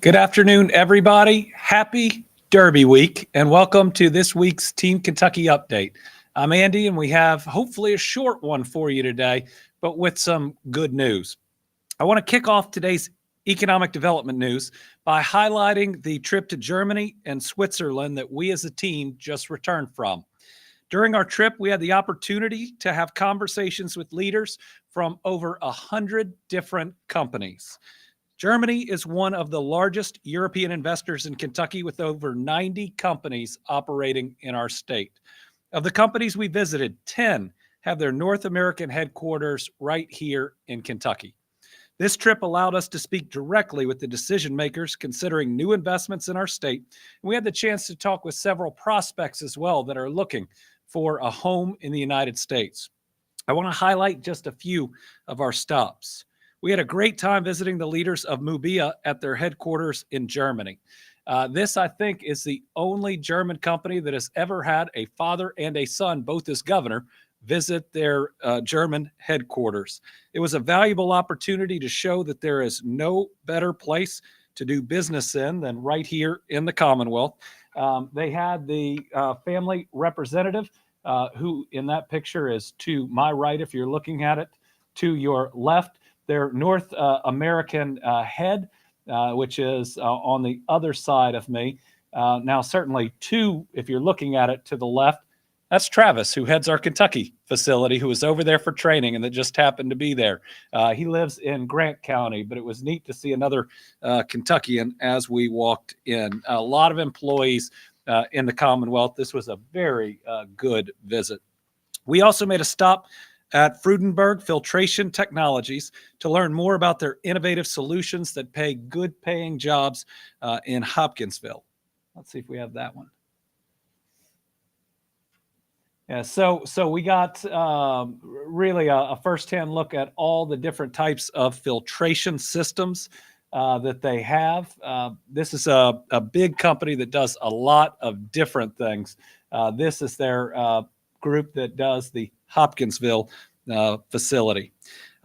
Good afternoon, everybody. Happy Derby Week, and welcome to this week's Team Kentucky Update. I'm Andy, and we have hopefully a short one for you today, but with some good news. I want to kick off today's economic development news by highlighting the trip to Germany and Switzerland that we as a team just returned from. During our trip, we had the opportunity to have conversations with leaders from over 100 different companies. Germany is one of the largest European investors in Kentucky with over 90 companies operating in our state. Of the companies we visited, 10 have their North American headquarters right here in Kentucky. This trip allowed us to speak directly with the decision makers considering new investments in our state. And we had the chance to talk with several prospects as well that are looking for a home in the United States. I want to highlight just a few of our stops. We had a great time visiting the leaders of Mubia at their headquarters in Germany. This, I think, is the only German company that has ever had a father and a son, both as governor, visit their German headquarters. It was a valuable opportunity to show that there is no better place to do business in than right here in the Commonwealth. They had the family representative, who in that picture is to my right, if you're looking at it, to your left. Their North American head, which is on the other side of me. Now, certainly two, if you're looking at it to the left, that's Travis, who heads our Kentucky facility, who was over there for training and that just happened to be there. He lives in Grant County, but it was neat to see another Kentuckian as we walked in. A lot of employees in the Commonwealth. This was a very good visit. We also made a stop at Freudenberg Filtration Technologies to learn more about their innovative solutions that pay good paying jobs in Hopkinsville. Let's see if we have that one. Yeah, so we got really a firsthand look at all the different types of filtration systems that they have. This is a big company that does a lot of different things. This is their group that does the Hopkinsville facility.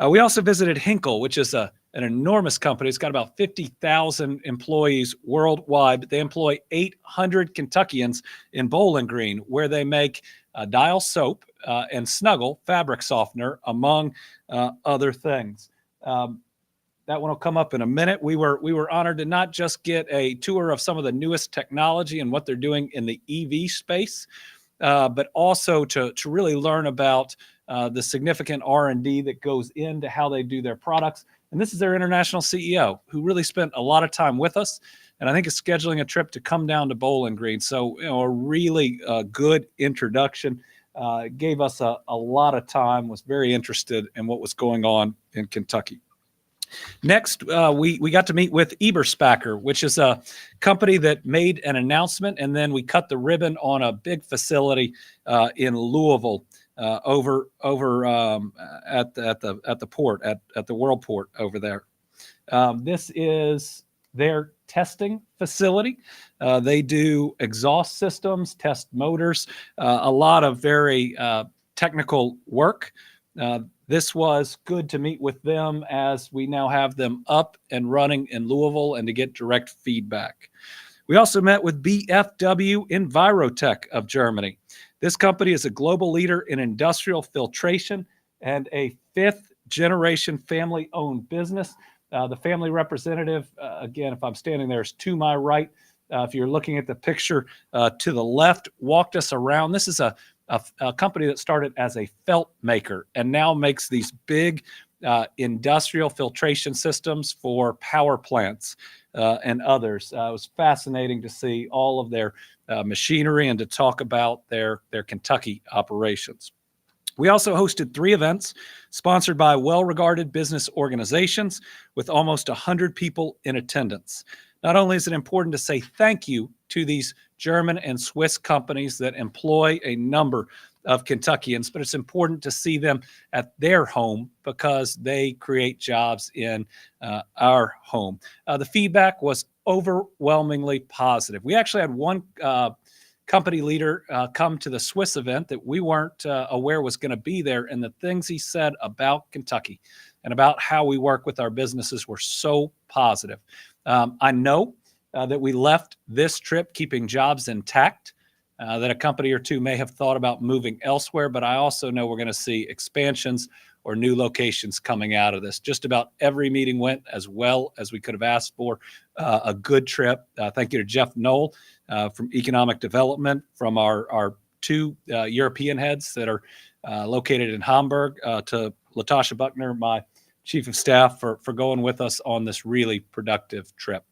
We also visited Hinkle, which is an enormous company. It's got about 50,000 employees worldwide, but they employ 800 Kentuckians in Bowling Green, where they make Dial soap and Snuggle fabric softener, among other things. That one will come up in a minute. We were honored to not just get a tour of some of the newest technology and what they're doing in the EV space, but also to really learn about the significant R&D that goes into how they do their products. And this is their international CEO, who really spent a lot of time with us, and I think is scheduling a trip to come down to Bowling Green. So, a really good introduction. Gave us a lot of time, was very interested in what was going on in Kentucky. Next, we got to meet with Eberspacher, which is a company that made an announcement, and then we cut the ribbon on a big facility in Louisville, over at the port, at the World Port over there. This is their testing facility. They do exhaust systems, test motors, a lot of very technical work. This was good to meet with them as we now have them up and running in Louisville and to get direct feedback. We also met with BFW Envirotech of Germany. This company is a global leader in industrial filtration and a fifth-generation family-owned business. The family representative, again, if I'm standing there, is to my right. If you're looking at the picture to the left, walked us around. This is a company that started as a felt maker and now makes these big industrial filtration systems for power plants and others. It was fascinating to see all of their machinery and to talk about their Kentucky operations. We also hosted 3 events sponsored by well-regarded business organizations with almost 100 people in attendance. Not only is it important to say thank you to these German and Swiss companies that employ a number of Kentuckians, but it's important to see them at their home because they create jobs in our home. The feedback was overwhelmingly positive. We actually had one company leader come to the Swiss event that we weren't aware was going to be there, and the things he said about Kentucky and about how we work with our businesses were so positive. I know that we left this trip keeping jobs intact, that a company or two may have thought about moving elsewhere, but I also know we're going to see expansions or new locations coming out of this. Just about every meeting went as well as we could have asked for. A good trip. Thank you to Jeff Knoll from Economic Development, from our two European heads that are located in Hamburg, to Latasha Buckner, my chief of staff, for going with us on this really productive trip.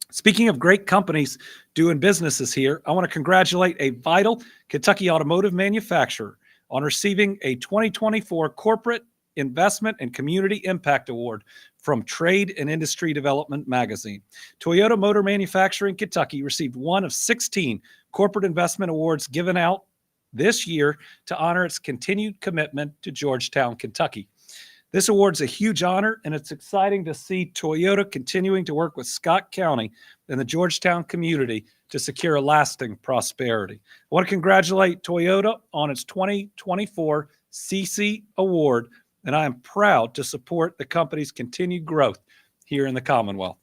Speaking of great companies doing businesses here, I want to congratulate a vital Kentucky automotive manufacturer on receiving a 2024 Corporate Investment and Community Impact Award from Trade and Industry Development magazine. Toyota Motor Manufacturing Kentucky received one of 16 corporate investment awards given out this year to honor its continued commitment to Georgetown, Kentucky. This award's a huge honor, and it's exciting to see Toyota continuing to work with Scott County and the Georgetown community to secure lasting prosperity. I want to congratulate Toyota on its 2024 CC Award, and I am proud to support the company's continued growth here in the Commonwealth.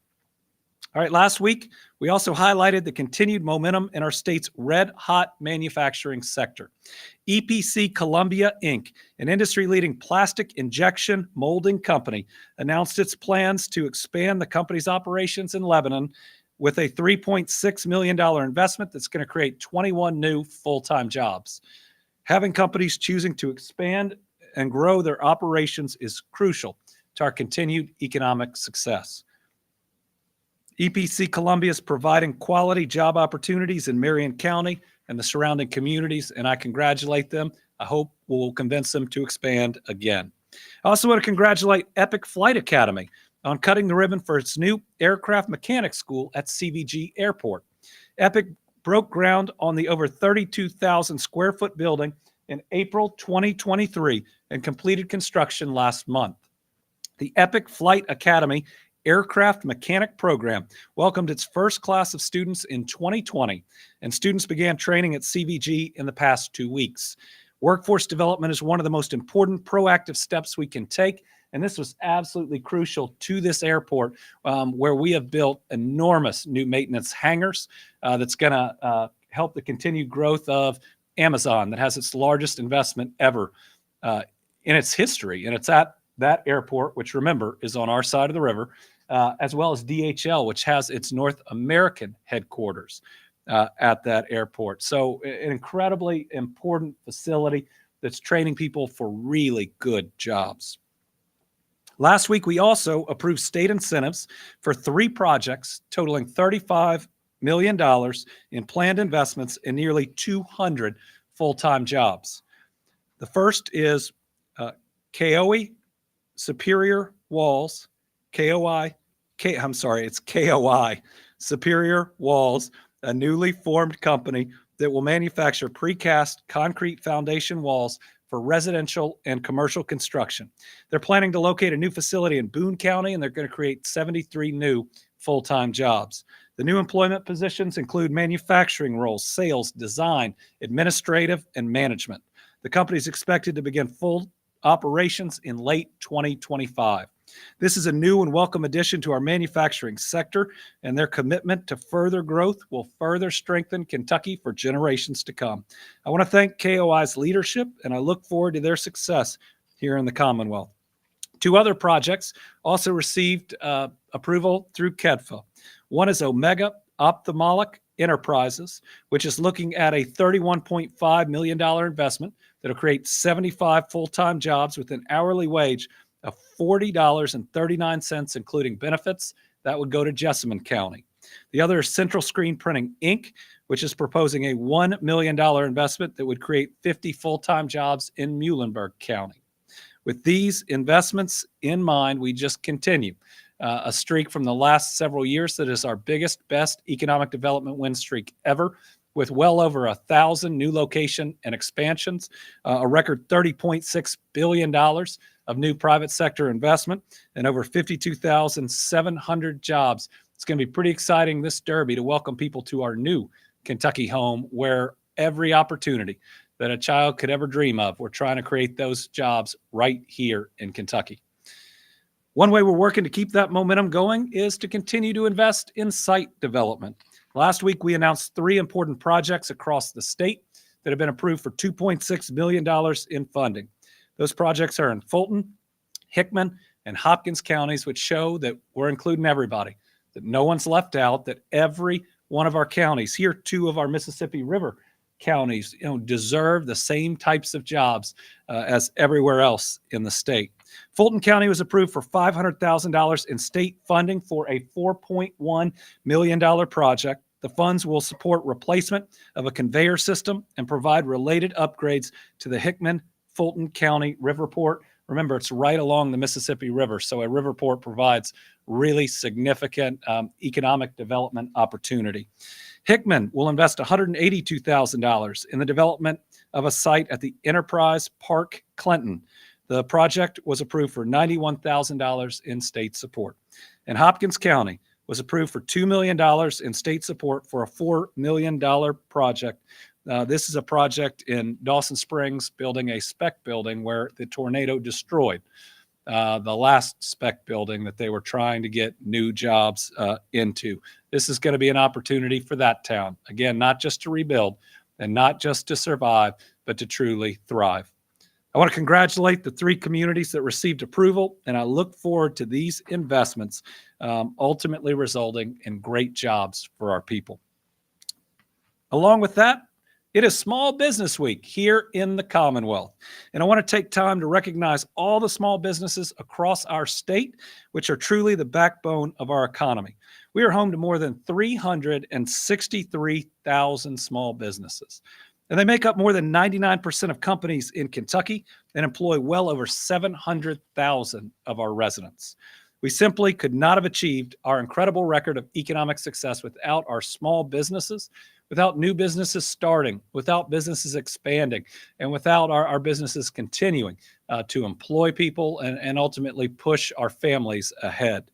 All right, last week, we also highlighted the continued momentum in our state's red-hot manufacturing sector. EPC Columbia, Inc., an industry-leading plastic injection molding company, announced its plans to expand the company's operations in Lebanon with a $3.6 million investment that's going to create 21 new full-time jobs. Having companies choosing to expand and grow their operations is crucial to our continued economic success. EPC Columbia is providing quality job opportunities in Marion County and the surrounding communities, and I congratulate them. I hope we'll convince them to expand again. I also want to congratulate Epic Flight Academy on cutting the ribbon for its new aircraft mechanics school at CVG Airport. Epic broke ground on the over 32,000 square foot building in April 2023 and completed construction last month. The Epic Flight Academy Aircraft Mechanic Program welcomed its first class of students in 2020, and students began training at CVG in the past 2 weeks. Workforce development is one of the most important proactive steps we can take, and this was absolutely crucial to this airport, where we have built enormous new maintenance hangars that's going to help the continued growth of Amazon, that has its largest investment ever in its history, and it's at that airport, which, remember, is on our side of the river, as well as DHL, which has its North American headquarters at that airport. So an incredibly important facility that's training people for really good jobs. Last week, we also approved state incentives for 3 projects totaling $35 million in planned investments in nearly 200 full-time jobs. The first is KOI Superior Walls, KOI Superior Walls, a newly formed company that will manufacture precast concrete foundation walls for residential and commercial construction. They're planning to locate a new facility in Boone County, and they're going to create 73 new full-time jobs. The new employment positions include manufacturing roles, sales, design, administrative, and management. The company is expected to begin full operations in late 2025. This is a new and welcome addition to our manufacturing sector, and their commitment to further growth will further strengthen Kentucky for generations to come. I want to thank KOI's leadership, and I look forward to their success here in the Commonwealth. 2 other projects also received approval through KEDFA. One is Omega Ophthalmic Enterprises, which is looking at a $31.5 million investment that will create 75 full-time jobs with an hourly wage of $40.39, including benefits. That would go to Jessamine County. The other is Central Screen Printing, Inc., which is proposing a $1 million investment that would create 50 full-time jobs in Muhlenberg County. With these investments in mind, we just continue a streak from the last several years that is our biggest, best economic development win streak ever, with well over 1,000 new location and expansions, a record $30.6 billion of new private sector investment, and over 52,700 jobs. It's going to be pretty exciting this Derby to welcome people to our new Kentucky home, where every opportunity that a child could ever dream of, we're trying to create those jobs right here in Kentucky. One way we're working to keep that momentum going is to continue to invest in site development. Last week, we announced 3 important projects across the state that have been approved for $2.6 million in funding. Those projects are in Fulton, Hickman, and Hopkins counties, which show that we're including everybody, that no one's left out, that every one of our counties, here 2 of our Mississippi River counties, deserve the same types of jobs as everywhere else in the state. Fulton County was approved for $500,000 in state funding for a $4.1 million project. The funds will support replacement of a conveyor system and provide related upgrades to the Hickman-Fulton County Riverport. Remember, it's right along the Mississippi River, so a riverport provides really significant economic development opportunity. Hickman will invest $182,000 in the development of a site at the Enterprise Park Clinton. The project was approved for $91,000 in state support. And Hopkins County was approved for $2 million in state support for a $4 million project. This is a project in Dawson Springs, building a spec building where the tornado destroyed the last spec building that they were trying to get new jobs into. This is going to be an opportunity for that town. Again, not just to rebuild and not just to survive, but to truly thrive. I want to congratulate the 3 communities that received approval, and I look forward to these investments ultimately resulting in great jobs for our people. Along with that, it is Small Business Week here in the Commonwealth, and I want to take time to recognize all the small businesses across our state, which are truly the backbone of our economy. We are home to more than 363,000 small businesses, and they make up more than 99% of companies in Kentucky and employ well over 700,000 of our residents. We simply could not have achieved our incredible record of economic success without our small businesses, without new businesses starting, without businesses expanding, and without our businesses continuing to employ people and ultimately push our families ahead.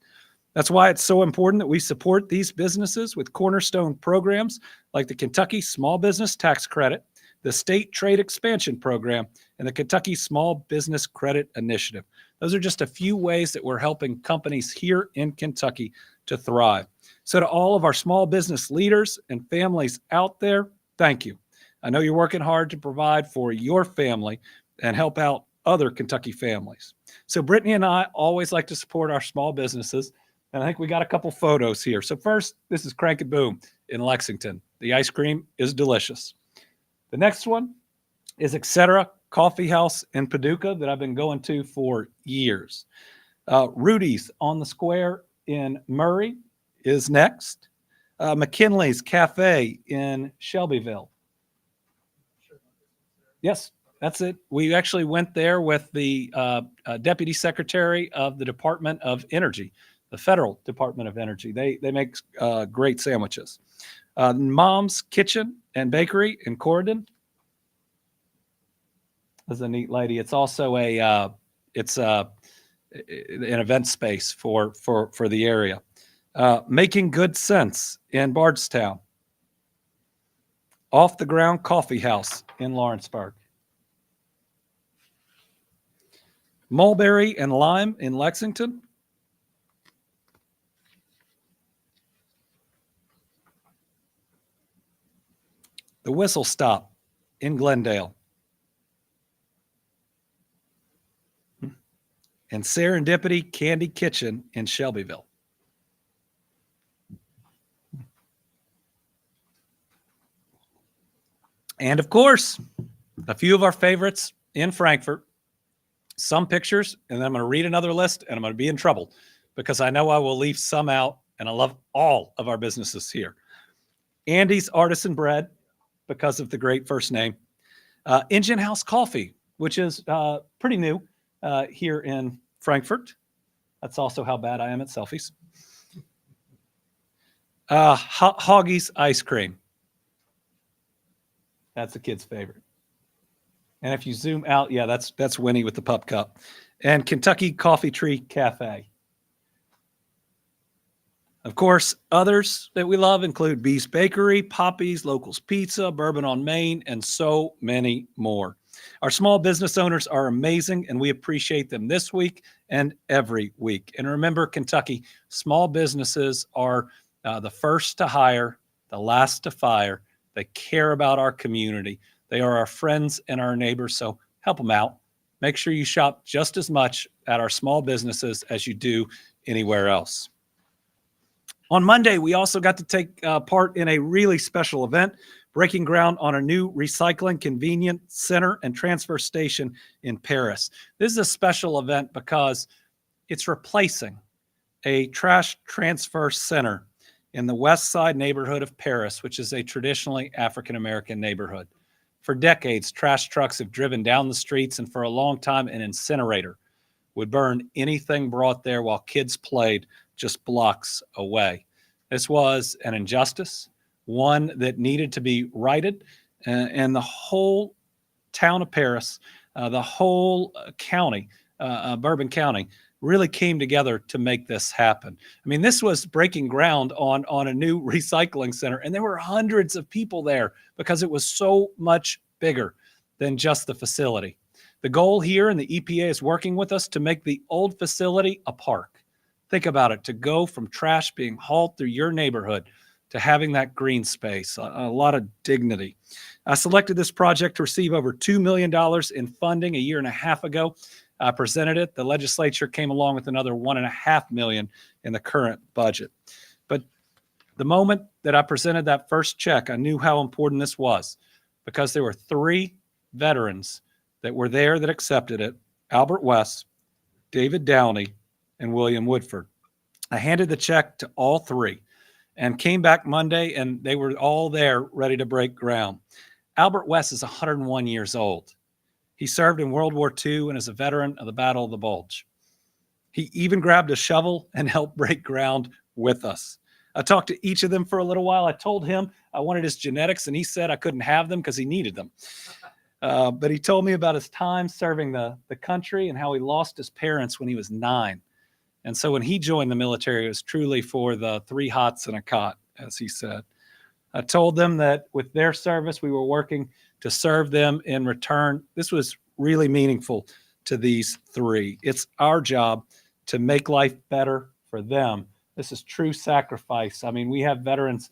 That's why it's so important that we support these businesses with cornerstone programs like the Kentucky Small Business Tax Credit, the State Trade Expansion Program, and the Kentucky Small Business Credit Initiative. Those are just a few ways that we're helping companies here in Kentucky to thrive. So to all of our small business leaders and families out there, thank you. I know you're working hard to provide for your family and help out other Kentucky families. So Brittany and I always like to support our small businesses, and I think we got a couple photos here. So first, this is Crank It Boom in Lexington. The ice cream is delicious. The next one is Etc. Coffee House in Paducah that I've been going to for years. Rudy's on the Square in Murray is next. McKinley's Cafe in Shelbyville. Yes, that's it. We actually went there with the Deputy Secretary of the Department of Energy, the Federal Department of Energy. They make great sandwiches. Mom's Kitchen and Bakery in Corydon. That's a neat lady. It's also an event space for the area. Making Good Sense in Bardstown. Off the Ground Coffee House in Lawrenceburg. Mulberry and Lime in Lexington. The Whistle Stop in Glendale. And Serendipity Candy Kitchen in Shelbyville. And of course, a few of our favorites in Frankfort, some pictures, and then I'm going to read another list and I'm going to be in trouble because I know I will leave some out, and I love all of our businesses here. Andy's Artisan Bread, because of the great first name. Engine House Coffee, which is pretty new here in Frankfort. That's also how bad I am at selfies. Hoggy's Ice Cream. That's a kid's favorite. And if you zoom out, yeah, that's Winnie with the pup cup. And Kentucky Coffee Tree Cafe. Of course, others that we love include Beast Bakery, Poppy's, Locals Pizza, Bourbon on Main, and so many more. Our small business owners are amazing, and we appreciate them this week and every week. And remember, Kentucky, small businesses are the first to hire, the last to fire. They care about our community. They are our friends and our neighbors, so help them out. Make sure you shop just as much at our small businesses as you do anywhere else. On Monday, we also got to take part in a really special event, breaking ground on a new recycling convenience center and transfer station in Paris. This is a special event because it's replacing a trash transfer center in the West Side neighborhood of Paris, which is a traditionally African-American neighborhood. For decades, trash trucks have driven down the streets, and for a long time, an incinerator would burn anything brought there while kids played just blocks away. This was an injustice, one that needed to be righted, and the whole town of Paris, the whole county, Bourbon County, really came together to make this happen. I mean, this was breaking ground on a new recycling center, and there were hundreds of people there because it was so much bigger than just the facility. The goal here, and the EPA is working with us to make the old facility a park. Think about it, to go from trash being hauled through your neighborhood to having that green space, a lot of dignity. I selected this project to receive over $2 million in funding a year and a half ago. I presented it. The legislature came along with another $1.5 million in the current budget. But the moment that I presented that first check, I knew how important this was because there were 3 veterans that were there that accepted it: Albert West, David Downey, and William Woodford. I handed the check to all 3 and came back Monday, and they were all there ready to break ground. Albert West is 101 years old. He served in World War II and is a veteran of the Battle of the Bulge. He even grabbed a shovel and helped break ground with us. I talked to each of them for a little while. I told him I wanted his genetics, and he said I couldn't have them because he needed them. But he told me about his time serving the country and how he lost his parents when he was 9. And so when he joined the military, it was truly for the 3 hots and a cot, as he said. I told them that with their service, we were working to serve them in return. This was really meaningful to these 3. It's our job to make life better for them. This is true sacrifice. I mean, we have veterans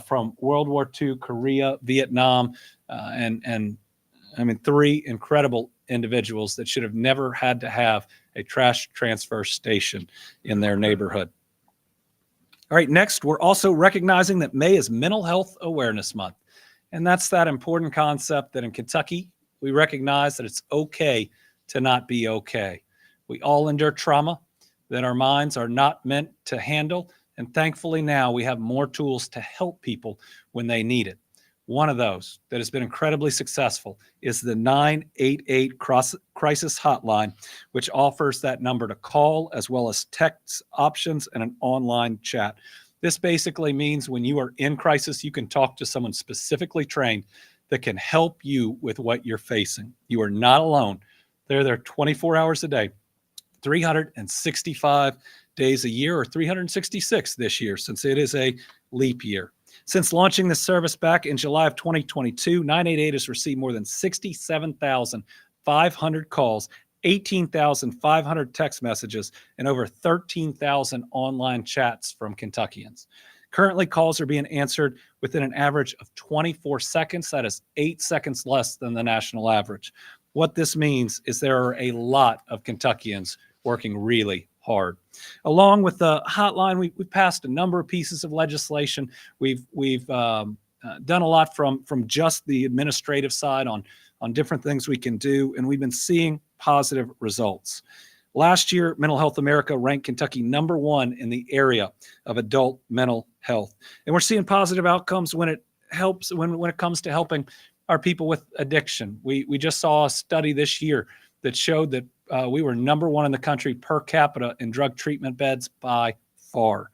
from World War II, Korea, Vietnam, and I mean, 3 incredible individuals that should have never had to have a trash transfer station in their neighborhood. All right, next, we're also recognizing that May is Mental Health Awareness Month. And that's that important concept that in Kentucky, we recognize that it's okay to not be okay. We all endure trauma that our minds are not meant to handle. And thankfully now we have more tools to help people when they need it. One of those that has been incredibly successful is the 988 crisis hotline, which offers that number to call as well as text options and an online chat. This basically means when you are in crisis, you can talk to someone specifically trained that can help you with what you're facing. You are not alone. They're there 24 hours a day, 365 days a year, or 366 this year, since it is a leap year. Since launching this service back in July of 2022, 988 has received more than 67,500 calls, 18,500 text messages, and over 13,000 online chats from Kentuckians. Currently, calls are being answered within an average of 24 seconds. That is 8 seconds less than the national average. What this means is there are a lot of Kentuckians working really hard. Along with the hotline, we've passed a number of pieces of legislation. We've done a lot from just the administrative side on different things we can do, and we've been seeing positive results. Last year, Mental Health America ranked Kentucky number 1 in the area of adult mental health, and we're seeing positive outcomes when it comes to helping our people with addiction. We just saw a study this year that showed that we were number 1 in the country per capita in drug treatment beds by far.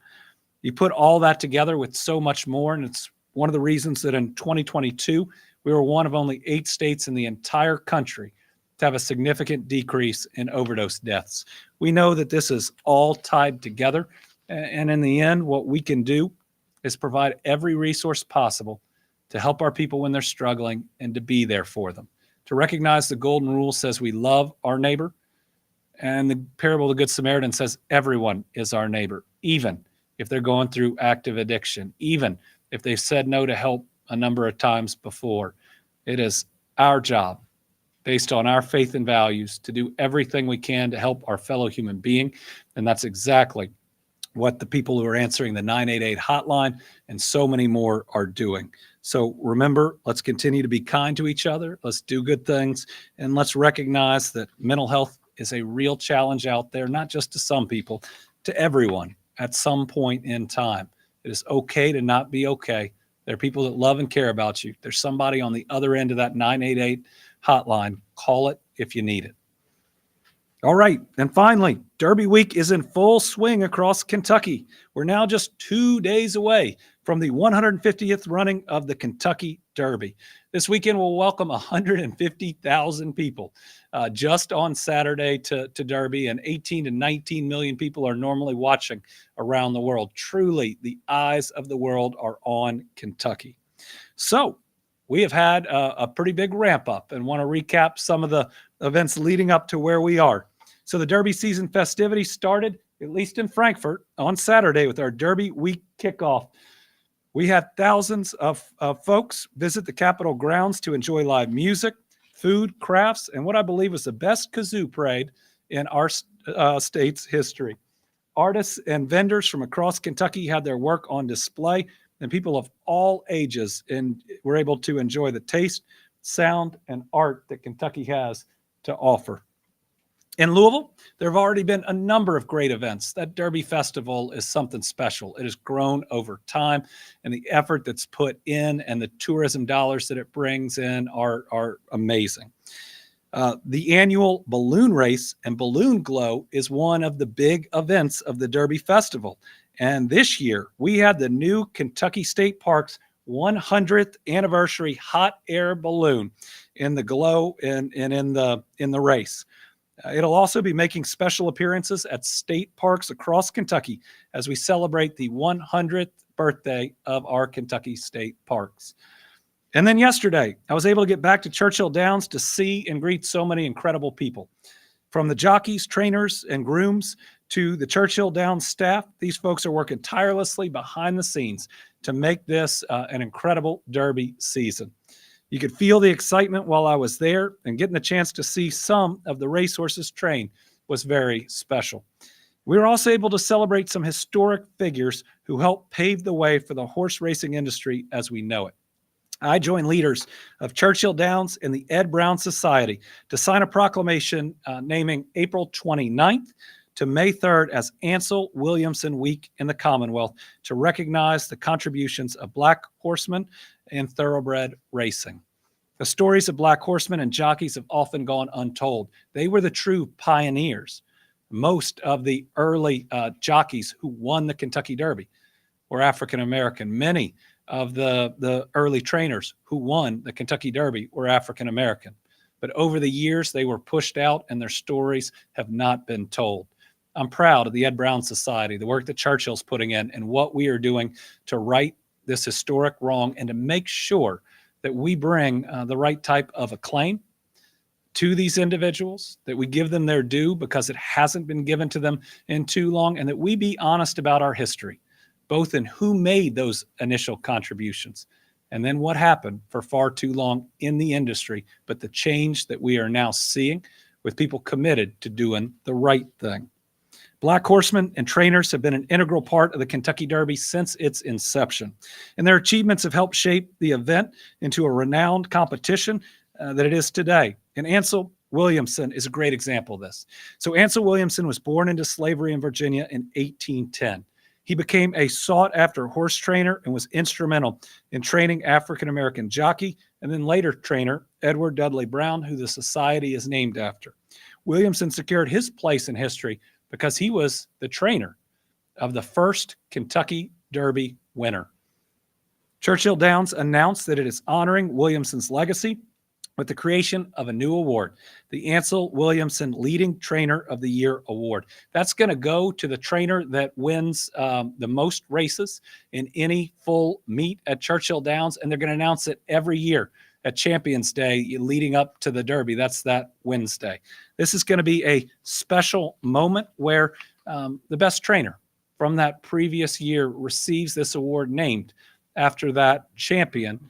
You put all that together with so much more, and it's one of the reasons that in 2022, we were one of only 8 states in the entire country to have a significant decrease in overdose deaths. We know that this is all tied together, and in the end, what we can do is provide every resource possible to help our people when they're struggling and to be there for them. to recognize the golden rule says we love our neighbor. And the parable of the Good Samaritan says everyone is our neighbor, even if they're going through active addiction, even if they've said no to help a number of times before. It is our job, based on our faith and values, to do everything we can to help our fellow human being. And that's exactly what the people who are answering the 988 hotline and so many more are doing. So remember, let's continue to be kind to each other. Let's do good things. And let's recognize that mental health is a real challenge out there, not just to some people, to everyone at some point in time. It is okay to not be okay. There are people that love and care about you. There's somebody on the other end of that 988 hotline. Call it if you need it. All right. And finally, Derby Week is in full swing across Kentucky. We're now just 2 days away from the 150th running of the Kentucky Derby. This weekend will welcome 150,000 people just on Saturday to Derby, and 18 to 19 million people are normally watching around the world. Truly, the eyes of the world are on Kentucky. So we have had a pretty big ramp up and want to recap some of the events leading up to where we are. So the Derby season festivities started, at least in Frankfurt, on Saturday with our Derby Week kickoff. We had thousands of folks visit the Capitol grounds to enjoy live music, food, crafts, and what I believe was the best kazoo parade in our state's history. Artists and vendors from across Kentucky had their work on display, and people of all ages were able to enjoy the taste, sound, and art that Kentucky has to offer. In Louisville, there have already been a number of great events. That Derby Festival is something special. It has grown over time, and the effort that's put in and the tourism dollars that it brings in are amazing. The annual balloon race and balloon glow is one of the big events of the Derby Festival. And this year, we had the new Kentucky State Park's 100th anniversary hot air balloon in the glow and in the race. It'll also be making special appearances at state parks across Kentucky as we celebrate the 100th birthday of our Kentucky state parks. And then yesterday, I was able to get back to Churchill Downs to see and greet so many incredible people. From the jockeys, trainers, and grooms to the Churchill Downs staff, these folks are working tirelessly behind the scenes to make this an incredible Derby season. You could feel the excitement while I was there, and getting the chance to see some of the racehorses train was very special. We were also able to celebrate some historic figures who helped pave the way for the horse racing industry as we know it. I joined leaders of Churchill Downs and the Ed Brown Society to sign a proclamation naming April 29th to May 3rd as Ansel Williamson Week in the Commonwealth to recognize the contributions of Black horsemen in thoroughbred racing. The stories of Black horsemen and jockeys have often gone untold. They were the true pioneers. Most of the early jockeys who won the Kentucky Derby were African American. Many of the early trainers who won the Kentucky Derby were African American. But over the years, they were pushed out and their stories have not been told. I'm proud of the Ed Brown Society, the work that Churchill's putting in, and what we are doing to right this historic wrong and to make sure that we bring the right type of acclaim to these individuals, that we give them their due because it hasn't been given to them in too long, and that we be honest about our history, both in who made those initial contributions and then what happened for far too long in the industry, but the change that we are now seeing with people committed to doing the right thing. Black horsemen and trainers have been an integral part of the Kentucky Derby since its inception, and their achievements have helped shape the event into a renowned competition that it is today. And Ansel Williamson is a great example of this. So Ansel Williamson was born into slavery in Virginia in 1810. He became a sought-after horse trainer and was instrumental in training African-American jockey and then later trainer Edward Dudley Brown, who the society is named after. Williamson secured his place in history because he was the trainer of the first Kentucky Derby winner. Churchill Downs announced that it is honoring Williamson's legacy with the creation of a new award, the Ansel Williamson Leading Trainer of the Year Award. That's going to go to the trainer that wins the most races in any full meet at Churchill Downs, and they're going to announce it every year at Champions Day leading up to the Derby. That's that Wednesday. This is going to be a special moment where the best trainer from that previous year receives this award named after that champion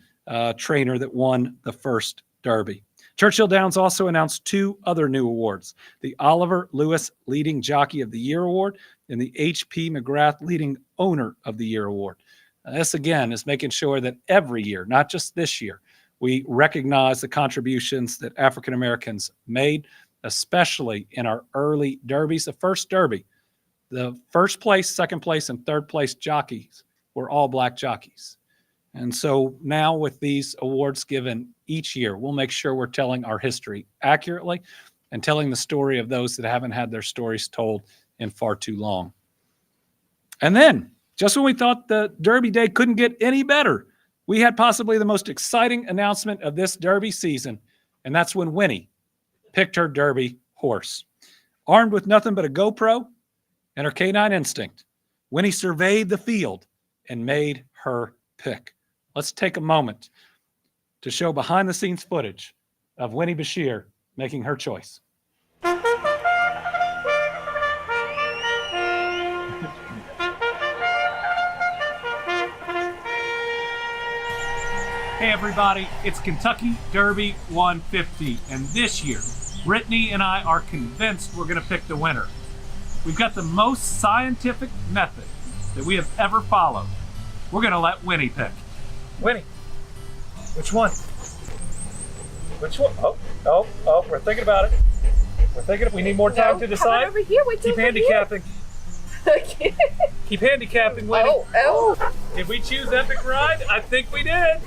trainer that won the first Derby. Churchill Downs also announced 2 other new awards, the Oliver Lewis Leading Jockey of the Year Award and the H.P. McGrath Leading Owner of the Year Award. This, again, is making sure that every year, not just this year, we recognize the contributions that African Americans made, especially in our early derbies. The first Derby, the first place, second place, and third place jockeys were all Black jockeys. And so now with these awards given each year, we'll make sure we're telling our history accurately and telling the story of those that haven't had their stories told in far too long. And then, just when we thought the Derby day couldn't get any better, we had possibly the most exciting announcement of this Derby season, and that's when Winnie picked her Derby horse. Armed with nothing but a GoPro and her canine instinct, Winnie surveyed the field and made her pick. Let's take a moment to show behind-the-scenes footage of Winnie Beshear making her choice. Hey everybody, it's Kentucky Derby 150, and this year, Brittany and I are convinced we're going to pick the winner. We've got the most scientific method that we have ever followed. We're going to let Winnie pick. Winnie, which one? Which one? Oh, we're thinking about it. We're thinking we need more time to decide. Over here. Keep handicapping. Keep handicapping, Winnie. Oh. Did we choose Epic Ride? I think we did.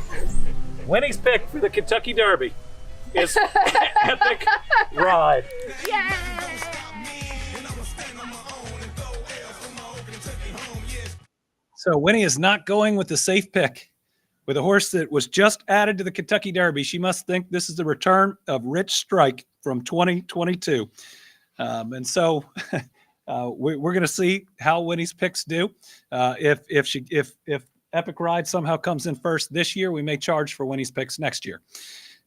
Winnie's pick for the Kentucky Derby is Epic Ride. Yay! So Winnie is not going with the safe pick. With a horse that was just added to the Kentucky Derby, she must think this is the return of Rich Strike from 2022. And so we're going to see how Winnie's picks do. If Epic Ride somehow comes in first this year, we may charge for Winnie's picks next year.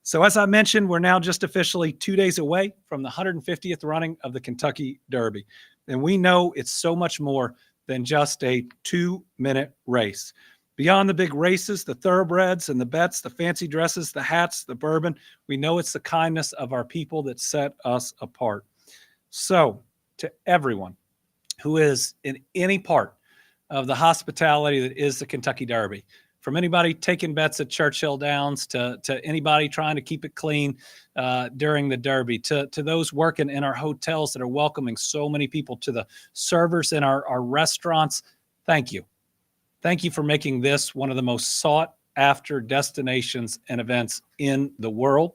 So as I mentioned, we're now just officially 2 days away from the 150th running of the Kentucky Derby. And we know it's so much more than just a 2-minute race. Beyond the big races, the thoroughbreds and the bets, the fancy dresses, the hats, the bourbon, we know it's the kindness of our people that set us apart. So to everyone who is in any part of the hospitality that is the Kentucky Derby, from anybody taking bets at Churchill Downs to anybody trying to keep it clean during the Derby, to those working in our hotels that are welcoming so many people, to the servers in our restaurants, thank you. Thank you for making this one of the most sought after destinations and events in the world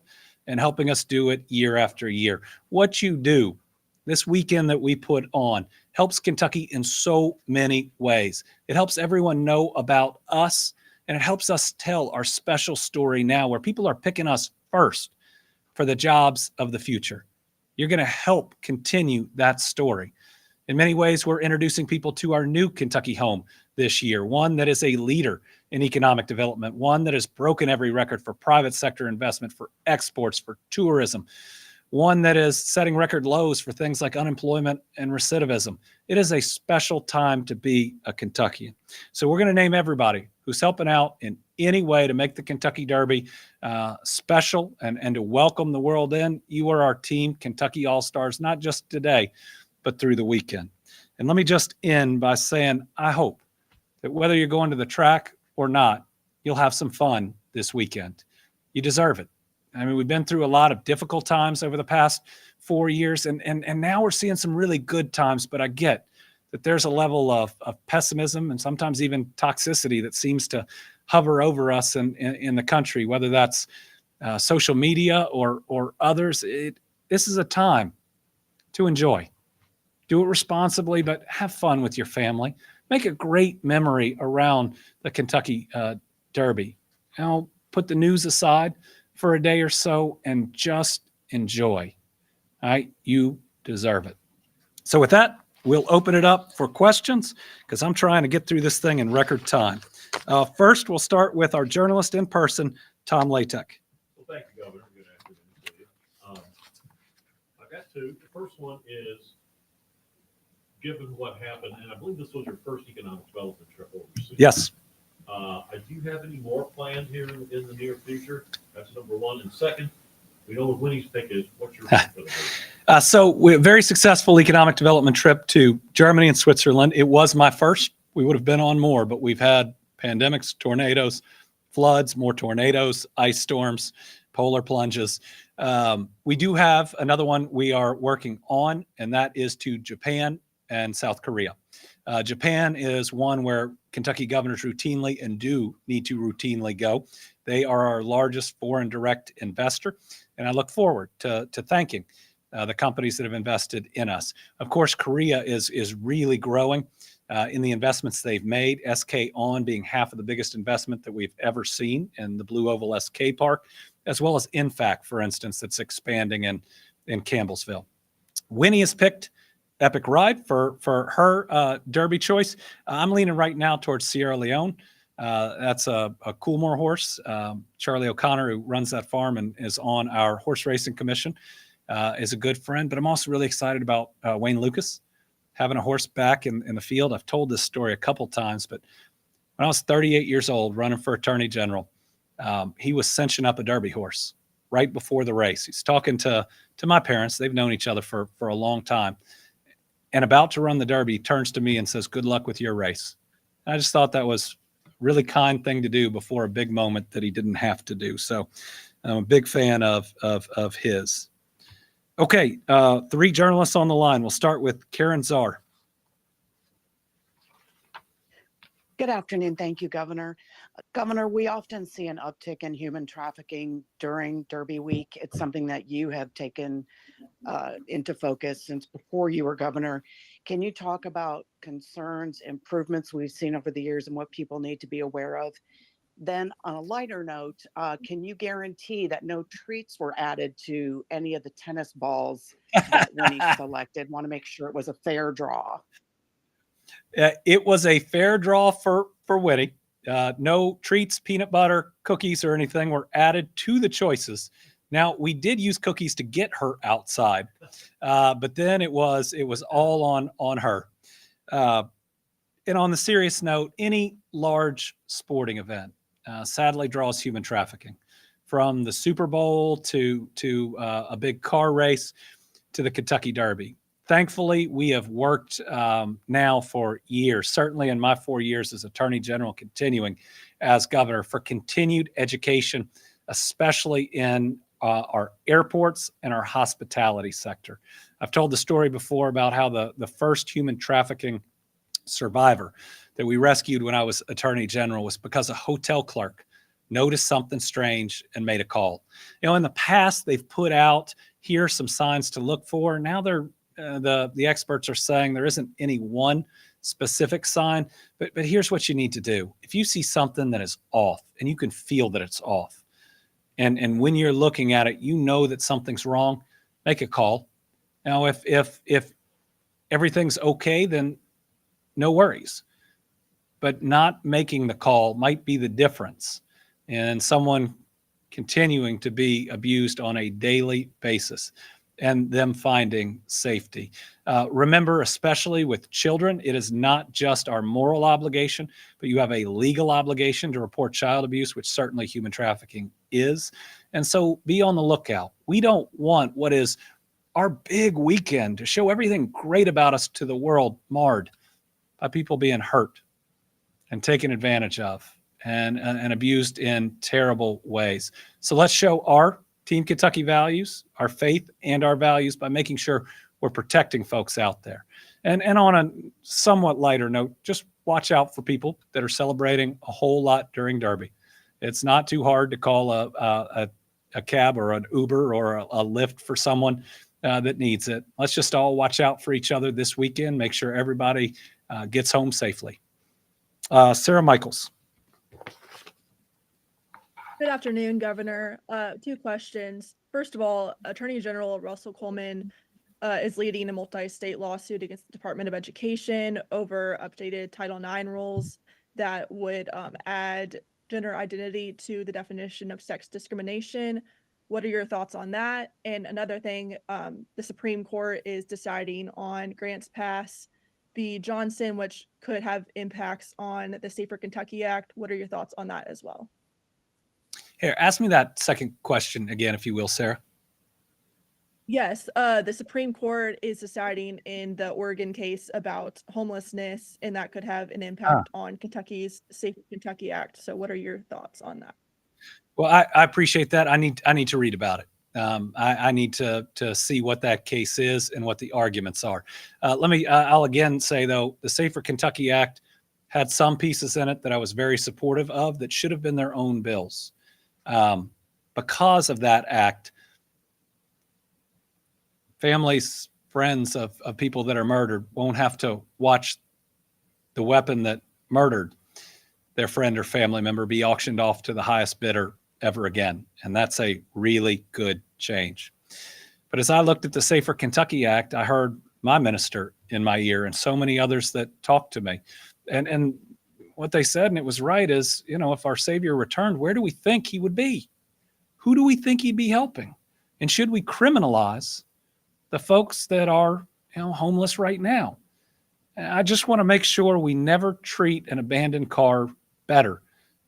and helping us do it year after year. What you do this weekend that we put on helps Kentucky in so many ways. It helps everyone know about us, and it helps us tell our special story now where people are picking us first for the jobs of the future. You're going to help continue that story. In many ways, we're introducing people to our new Kentucky home this year, one that is a leader in economic development, one that has broken every record for private sector investment, for exports, for tourism, one that is setting record lows for things like unemployment and recidivism. It is a special time to be a Kentuckian. So we're going to name everybody who's helping out in any way to make the Kentucky Derby special and to welcome the world in. You are our team, Kentucky All-Stars, not just today, but through the weekend. And let me just end by saying, I hope that whether you're going to the track or not, you'll have some fun this weekend. You deserve it. I mean, we've been through a lot of difficult times over the past 4 years, and now we're seeing some really good times, but I get that there's a level of pessimism and sometimes even toxicity that seems to hover over us in the country, whether that's social media or others. This is a time to enjoy. Do it responsibly, but have fun with your family. Make a great memory around the Kentucky Derby. Now, put the news aside for a day or so and just enjoy. All right? You deserve it. So with that, we'll open it up for questions because I'm trying to get through this thing in record time. First, we'll start with our journalist in person, Tom Latek. thank you, Governor. Good afternoon to you. Um, I've got two. The first one is, given what happened, and I believe this was your first economic development trip overseas. Yes. Do you have any more planned here in the near future? That's number one. And second, we know what Winnie's pick is. What's your pick for the day? So we a very successful economic development trip to Germany and Switzerland. It was my first. We would have been on more, but we've had pandemics, tornadoes, floods, more tornadoes, ice storms, polar plunges. We do have another one we are working on, and that is to Japan and South Korea. Japan is one where Kentucky governors routinely and do need to routinely go. They are our largest foreign direct investor, and I look forward to thanking the companies that have invested in us. Of course, Korea is really growing in the investments they've made. SK On being half of the biggest investment that we've ever seen in the Blue Oval SK Park, as well as INFAC, for instance, that's expanding in Campbellsville. Winnie has picked Epic Ride for her Derby choice. I'm leaning right now towards Sierra Leone. That's a Coolmore horse. Charlie O'Connor, who runs that farm and is on our horse racing commission, is a good friend. But I'm also really excited about Wayne Lucas having a horse back in the field. I've told this story a couple times, but when I was 38 years old, running for Attorney General, he was cinching up a Derby horse right before the race. He's talking to my parents. They've known each other for a long time. And about to run the Derby, he turns to me and says, "Good luck with your race." And I just thought that was a really kind thing to do before a big moment that he didn't have to do. So I'm a big fan of his. Okay, three journalists on the line. We'll start with Karen Czar. Good afternoon. Thank you, Governor. Governor, we often see an uptick in human trafficking during Derby week. It's something that you have taken into focus since before you were governor. Can you talk about concerns, improvements we've seen over the years, and what people need to be aware of? Then on a lighter note, can you guarantee that no treats were added to any of the tennis balls that Winnie selected? Want to make sure it was a fair draw. It was a fair draw for Winnie. No treats, peanut butter, cookies, or anything were added to the choices. Now, we did use cookies to get her outside, but then it was all on her. And on the serious note, any large sporting event sadly draws human trafficking, from the Super Bowl to a big car race to the Kentucky Derby. Thankfully, we have worked now for years, certainly in my 4 years as Attorney General, continuing as governor, for continued education, especially in our airports and our hospitality sector. I've told the story before about how the first human trafficking survivor that we rescued when I was Attorney General was because a hotel clerk noticed something strange and made a call. You know, in the past, they've put out, here are some signs to look for. Now they're the experts are saying there isn't any one specific sign, but here's what you need to do. If you see something that is off and you can feel that it's off, and when you're looking at it, you know that something's wrong, make a call. Now, if everything's okay, then no worries. But not making the call might be the difference in someone continuing to be abused on a daily basis and them finding safety. Remember, especially with children, it is not just our moral obligation, but you have a legal obligation to report child abuse, which certainly human trafficking is. And so be on the lookout. We don't want what is our big weekend to show everything great about us to the world marred by people being hurt and taken advantage of and abused in terrible ways. So let's show our Team Kentucky values, our faith, and our values by making sure we're protecting folks out there. And on a somewhat lighter note, just watch out for people that are celebrating a whole lot during Derby. It's not too hard to call a cab or an Uber or a Lyft for someone that needs it. Let's just all watch out for each other this weekend, make sure everybody gets home safely. Sarah Michaels. Good afternoon, Governor. Two questions. First of all, Attorney General Russell Coleman is leading a multi-state lawsuit against the Department of Education over updated Title IX rules that would add gender identity to the definition of sex discrimination. What are your thoughts on that? And another thing, the Supreme Court is deciding on Grants Pass v. Johnson, which could have impacts on the Safer Kentucky Act. What are your thoughts on that as well? Here, ask me that second question again, if you will, Sarah. Yes, the Supreme Court is deciding in the Oregon case about homelessness, and that could have an impact on Kentucky's Safer Kentucky Act. So what are your thoughts on that? Well, I appreciate that. I need to read about it. I need to see what that case is and what the arguments are. I'll again say, though, the Safer Kentucky Act had some pieces in it that I was very supportive of that should have been their own bills. Because of that act, families, friends of people that are murdered won't have to watch the weapon that murdered their friend or family member be auctioned off to the highest bidder ever again. And that's a really good change. But as I looked at the Safer Kentucky Act, I heard my minister in my ear and so many others that talked to me. And what they said, and it was right, is, if our Savior returned, where do we think he would be? Who do we think he'd be helping? And should we criminalize the folks that are, homeless right now? I just want to make sure we never treat an abandoned car better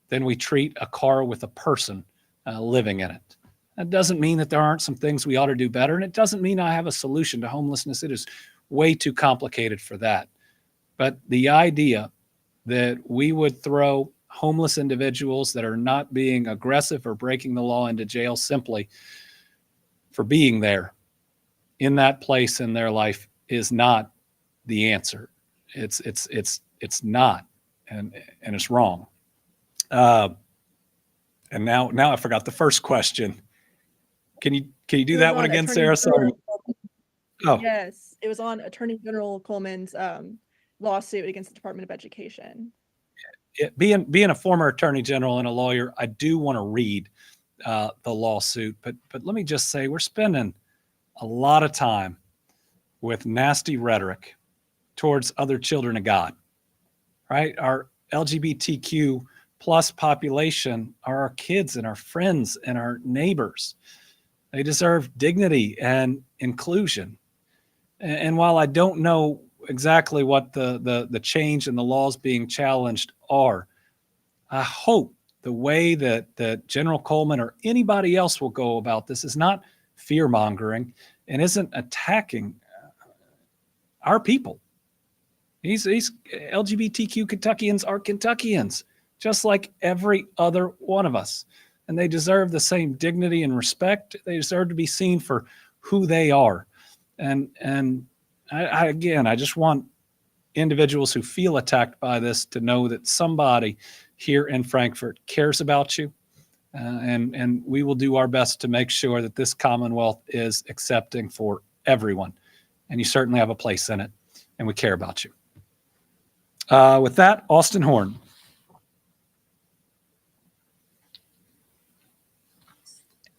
than we treat a car with a person living in it. That doesn't mean that there aren't some things we ought to do better, and it doesn't mean I have a solution to homelessness. It is way too complicated for that. But the idea that we would throw homeless individuals that are not being aggressive or breaking the law into jail simply for being there in that place in their life is not the answer. It's not, and it's wrong. And now I forgot the first question. Can you do that one again, Sarah? Sorry. Oh, yes, it was on Attorney General Coleman's lawsuit against the Department of Education. Being a former attorney general and a lawyer, I do want to read the lawsuit, but let me just say we're spending a lot of time with nasty rhetoric towards other children of God, right? Our LGBTQ plus population are our kids and our friends and our neighbors. They deserve dignity and inclusion. And while I don't know exactly what the change in the laws being challenged are, I hope the way that General Coleman or anybody else will go about this is not fear-mongering and isn't attacking our people. He's LGBTQ Kentuckians are Kentuckians, just like every other one of us. And they deserve the same dignity and respect. They deserve to be seen for who they are. And I just want individuals who feel attacked by this to know that somebody here in Frankfort cares about you. And we will do our best to make sure that this Commonwealth is accepting for everyone. And you certainly have a place in it, and we care about you. With that, Austin Horn.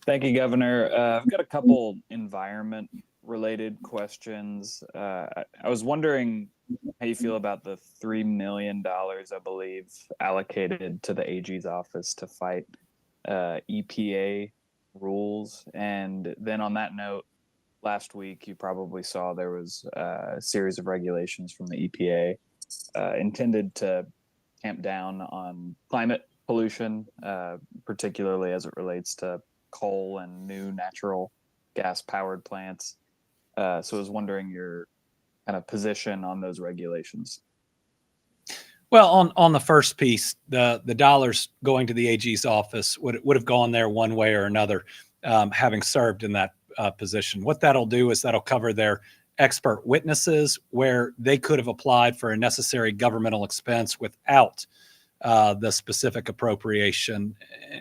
Thank you, Governor. I've got a couple environment-related questions. I was wondering how you feel about the $3 million, I believe, allocated to the AG's office to fight EPA rules. And then on that note, last week, you probably saw there was a series of regulations from the EPA intended to tamp down on climate pollution, particularly as it relates to coal and new natural gas powered plants. So I was wondering your kind of position on those regulations. Well, on the first piece, the dollars going to the AG's office would have gone there one way or another, having served in that position. What that'll do is that'll cover their expert witnesses where they could have applied for a necessary governmental expense without the specific appropriation.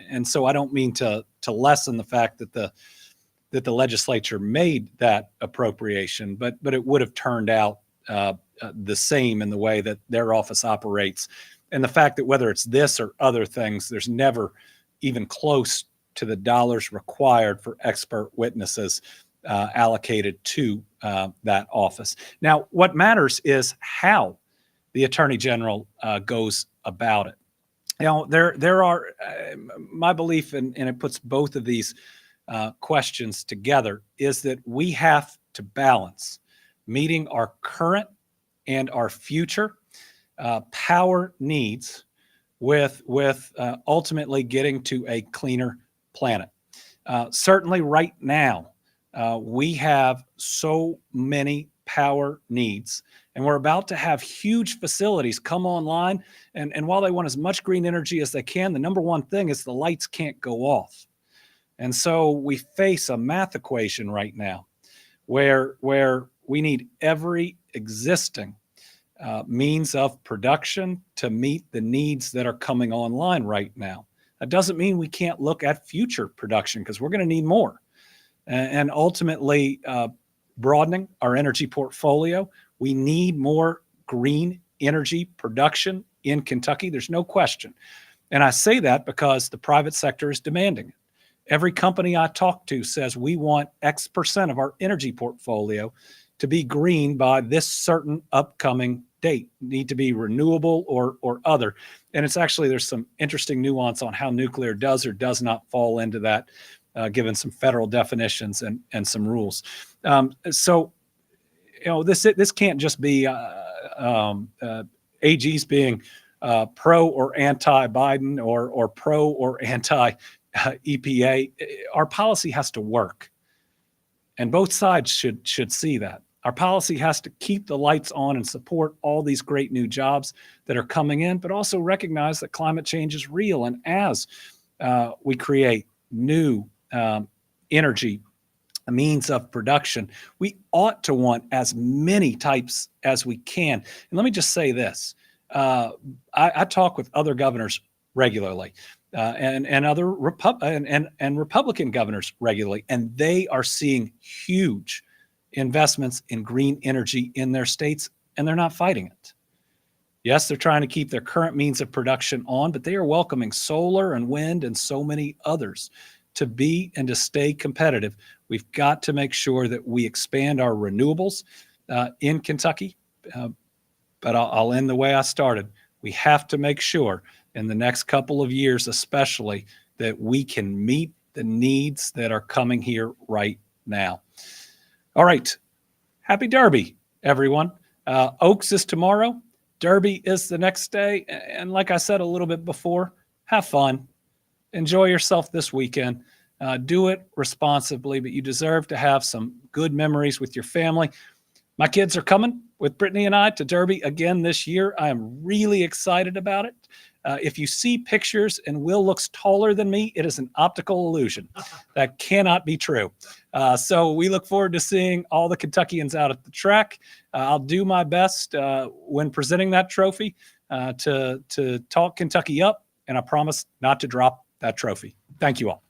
And so I don't mean to lessen the fact that the legislature made that appropriation, but it would have turned out the same in the way that their office operates. And the fact that whether it's this or other things, there's never even close to the dollars required for expert witnesses allocated to that office. Now, what matters is how the Attorney General goes about it. There are my belief, and it puts both of these questions together is that we have to balance meeting our current and our future power needs with ultimately getting to a cleaner planet. Certainly right now, we have so many power needs, and we're about to have huge facilities come online. And while they want as much green energy as they can, the number one thing is the lights can't go off. And so we face a math equation right now where we need every existing means of production to meet the needs that are coming online right now. That doesn't mean we can't look at future production, because we're going to need more. And ultimately, broadening our energy portfolio, we need more green energy production in Kentucky. There's no question. And I say that because the private sector is demanding it. Every company I talk to says we want X percent of our energy portfolio to be green by this certain upcoming date, need to be renewable or other. And it's actually, there's some interesting nuance on how nuclear does or does not fall into that, given some federal definitions and some rules. So, this can't just be AGs being pro or anti-Biden or pro or anti-EPA. Our policy has to work, and both sides should see that. Our policy has to keep the lights on and support all these great new jobs that are coming in, but also recognize that climate change is real. And as we create new energy means of production, we ought to want as many types as we can. And let me just say this. I talk with other governors regularly, and other Republican governors regularly, and they are seeing huge investments in green energy in their states, and they're not fighting it. Yes, they're trying to keep their current means of production on, but they are welcoming solar and wind and so many others to be and to stay competitive. We've got to make sure that we expand our renewables in Kentucky. But I'll end the way I started. We have to make sure in the next couple of years, especially, that we can meet the needs that are coming here right now. All right. Happy Derby, everyone. Oaks is tomorrow. Derby is the next day. And like I said a little bit before, have fun. Enjoy yourself this weekend. Do it responsibly, but you deserve to have some good memories with your family. My kids are coming with Brittany and I to Derby again this year. I am really excited about it. If you see pictures and Will looks taller than me, it is an optical illusion. That cannot be true. So we look forward to seeing all the Kentuckians out at the track. I'll do my best when presenting that trophy to talk Kentucky up, and I promise not to drop that trophy. Thank you all.